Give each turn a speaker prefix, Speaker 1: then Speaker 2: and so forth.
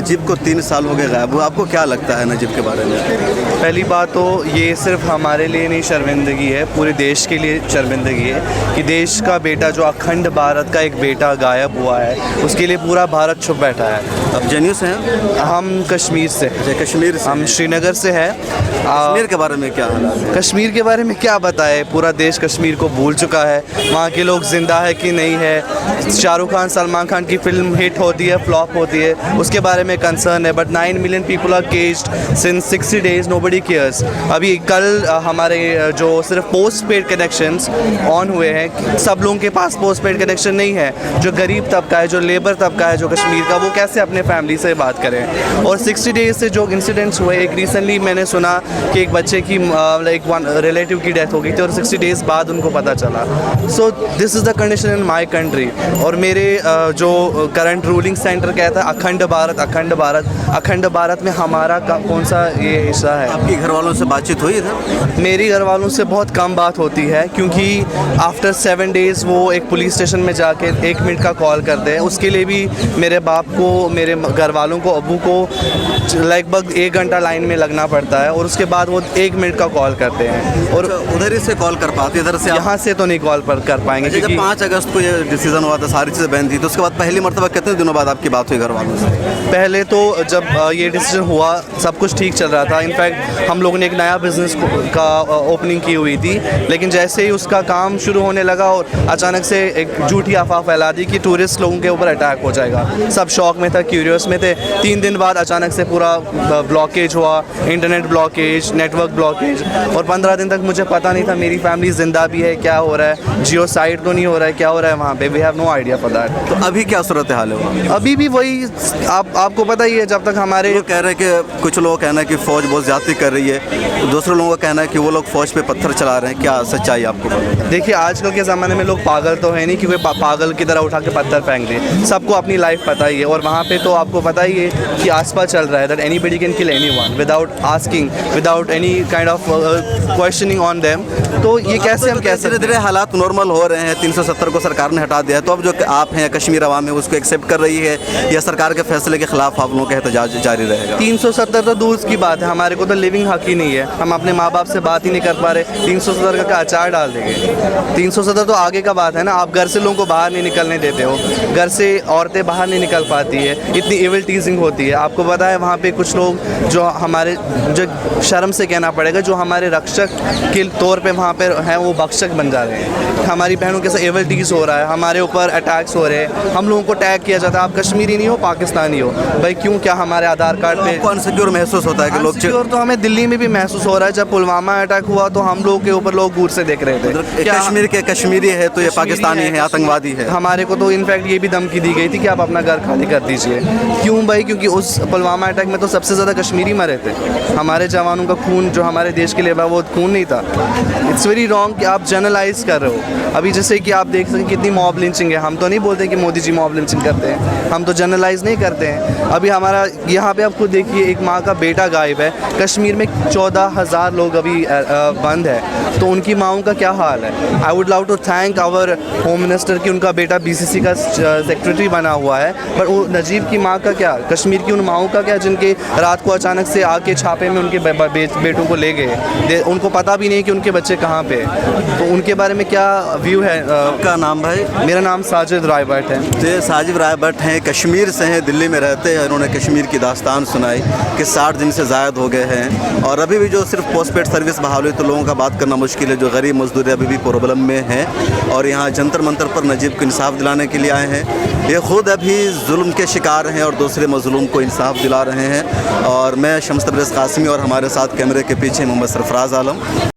Speaker 1: नजीब को 3 साल हो गए गायब हुआ, आपको क्या लगता है नजीब के बारे में?
Speaker 2: पहली बात तो ये सिर्फ हमारे लिए नहीं शर्मिंदगी है, पूरे देश के लिए शर्मिंदगी है कि देश का बेटा, जो अखंड भारत का एक बेटा गायब हुआ है, उसके लिए पूरा भारत छुप बैठा है।
Speaker 1: आप जनेऊ से हैं?
Speaker 2: हम कश्मीर से,
Speaker 1: कश्मीर से?
Speaker 2: हम श्रीनगर से है।
Speaker 1: कश्मीर के बारे में क्या हालात है?
Speaker 2: कश्मीर के बारे में क्या बताए, पूरा देश कश्मीर को भूल चुका है। वहाँ के लोग जिंदा है कि नहीं है। शाहरुख खान, सलमान खान की फिल्म हिट होती है, फ्लॉप होती है, उसके बारे में कंसर्न है, but 9 million people are caged since 60 days, nobody cares. अभी कल हमारे जो सिर्फ पोस्ट पेड कनेक्शंस ऑन हुए हैं, सब लोगों के पास पोस्ट पेड कनेक्शन नहीं है। जो गरीब तबका है, जो लेबर तबका है, जो कश्मीर का, वो कैसे अपने फैमिली से बात करें। और 60 डेज से जो इंसिडेंट्स हुए, एक रिसेंटली मैंने सुना कि एक बच्चे की लाइक वन रिलेटिव की डेथ हो गई थी और 60 डेज बाद उनको पता चला। So this is the condition in my country. और मेरे जो करंट रूलिंग सेंटर कहता है अखंड भारत, अखंड भारत, अखंड भारत में हमारा कौन सा ये हिस्सा है?
Speaker 1: आपकी घर वालों से बातचीत हुई था?
Speaker 2: मेरी घर वालों से बहुत कम बात होती है, क्योंकि आफ्टर 7 डेज़ वो एक पुलिस स्टेशन में जाके 1 मिनट का कॉल करते हैं। उसके लिए भी मेरे बाप को, मेरे घर वालों को, अब्बू को लगभग 1 घंटा लाइन में लगना पड़ता है और उसके बाद वो 1 मिनट का कॉल करते हैं। और
Speaker 1: उधर ही से कॉल कर पाते, इधर से
Speaker 2: यहाँ से तो नहीं कॉल कर पाएंगे।
Speaker 1: जब
Speaker 2: क्योंकि
Speaker 1: 5 अगस्त को ये डिसीजन हुआ था, सारी चीज़ें बैन थी, तो उसके बाद पहली मरतबा कितने दिनों बाद आपकी बात हुई घर वालों से?
Speaker 2: पहले तो जब ये डिसीजन हुआ सब कुछ ठीक चल रहा था। इनफैक्ट हम लोगों ने एक नया बिज़नेस का ओपनिंग की हुई थी, लेकिन जैसे ही उसका काम शुरू होने लगा और अचानक से एक झूठी अफवाह फैला दी कि टूरिस्ट लोगों के ऊपर अटैक हो जाएगा। सब शौक में था, क्यूरियस में थे। 3 दिन बाद अचानक से पूरा ब्लॉकेज हुआ, इंटरनेट ब्लॉकेज, नेटवर्क ब्लॉकेज, और 15 दिन तक मुझे पता नहीं था मेरी फैमिली जिंदा भी है, क्या हो रहा है, जियो साइट तो नहीं हो रहा है, क्या हो रहा है वहाँ पे। We have no idea for that.
Speaker 1: तो अभी क्या सूरत हाल है वहाँ?
Speaker 2: अभी भी वही, आपको पता ही है, जब तक हमारे
Speaker 1: कह रहे हैं कि कुछ लोग कहना है कि फ़ौज बहुत ज़्यादती कर रही है, दूसरे लोगों का कहना है कि वो लोग फ़ौज पे पत्थर चला रहे हैं। क्या सच्चाई आपको पता?
Speaker 2: देखिए, आजकल के ज़माने में लोग पागल तो है नहीं कि कोई पागल की तरह उठा के पत्थर फेंक दे। सबको अपनी लाइफ पता ही है, और वहाँ पे तो आपको पता ही है कि आसपास चल रहा है that anybody can kill anyone without asking, without any kind of questioning on them. तो ये कैसे हम कैसे
Speaker 1: धीरे धीरे हालात नॉर्मल हो रहे हैं। 370 को सरकार ने हटा दिया है, तो अब जो आप हैं कश्मीर अवाम है उसको एक्सेप्ट कर रही है, या सरकार के फैसले के खिलाफ आप लोगों का एहतजाज जारी रहेगा?
Speaker 2: 370 तो दूर की बात है, हमारे को तो लिविंग हक ही नहीं है। हम अपने माँ बाप से बात ही नहीं कर पा रहे, 370 का अचार डाल देंगे। 370 तो आगे का बात है ना। आप घर से लोगों को बाहर नहीं निकलने देते हो, घर से औरतें बाहर नहीं निकल पाती है, इतनी इविल टीजिंग होती है। आपको पता है वहाँ पे कुछ लोग जो हमारे, जो शर्म से कहना पड़ेगा, जो हमारे रक्षक के तौर पे वहाँ पे हैं, वो भक्षक बन जा रहे हैं। हमारी बहनों के साथ एविल टीज हो रहा है, हमारे ऊपर अटैक्स हो रहे हैं, हम लोगों को टैग किया जाता है, आप कश्मीरी नहीं हो, पाकिस्तानी हो। भाई क्यों, क्या हमारे आधार कार्ड पे
Speaker 1: अनसिक्योर महसूस होता है कि लोग?
Speaker 2: अनसिक्योर तो हमें दिल्ली में भी महसूस हो रहा है। जब पुलवामा अटैक हुआ तो हम लोगों के ऊपर लोग दूर से देख रहे थे।
Speaker 1: कश्मीर के कश्मीरी है तो ये पाकिस्तानी है, आतंकवादी है।
Speaker 2: हमारे को तो इनफैक्ट ये भी धमकी दी गई थी कि आप अपना घर खाली कर दीजिए। क्यों भाई? क्योंकि उस पुलवामा अटैक में तो सबसे ज़्यादा कश्मीरी मरे थे। हमारे जवानों का खून जो हमारे देश के लिए वो खून नहीं था। इट्स वेरी रॉन्ग कि आप जनरलाइज कर रहे हो। अभी जैसे कि आप देख सकें कितनी मॉब लिंचिंग है। हम तो नहीं बोलते कि मोदी जी मॉब लिंचिंग करते हैं, हम तो जनरलाइज नहीं करते हैं। अभी हमारा यहाँ पे आप खुद देखिए, एक माँ का बेटा गायब है। कश्मीर में 14,000 लोग अभी बंद है, तो उनकी माँओं का क्या हाल है? I would love to thank our home minister कि उनका बेटा BCC का सेक्रेटरी बना हुआ है, पर वो नजीब की माँ का क्या, कश्मीर की उन माँओं का क्या जिनके रात को अचानक से आके छापे में उनके बेटों को ले गए, उनको पता भी नहीं कि उनके बच्चे कहाँ पे। तो उनके बारे में क्या व्यू है?
Speaker 1: आपका नाम भाई?
Speaker 2: मेरा नाम साजिद राय भट्ट है।
Speaker 1: तो ये साजिद राय भट्ट हैं, कश्मीर से हैं, दिल्ली में रहते हैं। उन्होंने कश्मीर की दास्तान सुनाई कि 60 दिन से ज़ायद हो गए हैं, और अभी भी जो सिर्फ पोस्ट पेड सर्विस बहाल हुई, तो लोगों का बात करना मुश्किल है। जो गरीब मजदूर अभी भी प्रॉब्लम में हैं, और यहाँ जंतर मंतर पर नजीब को इंसाफ दिलाने के लिए आए हैं। ये खुद अभी जुल्म के शिकार हैं और दूसरे मजलूम को इंसाफ दिला रहे हैं। और मैं शम्स तबरेज़ कासिमी, और हमारे साथ कैमरे के पीछे मोहम्मद सरफराज आलम।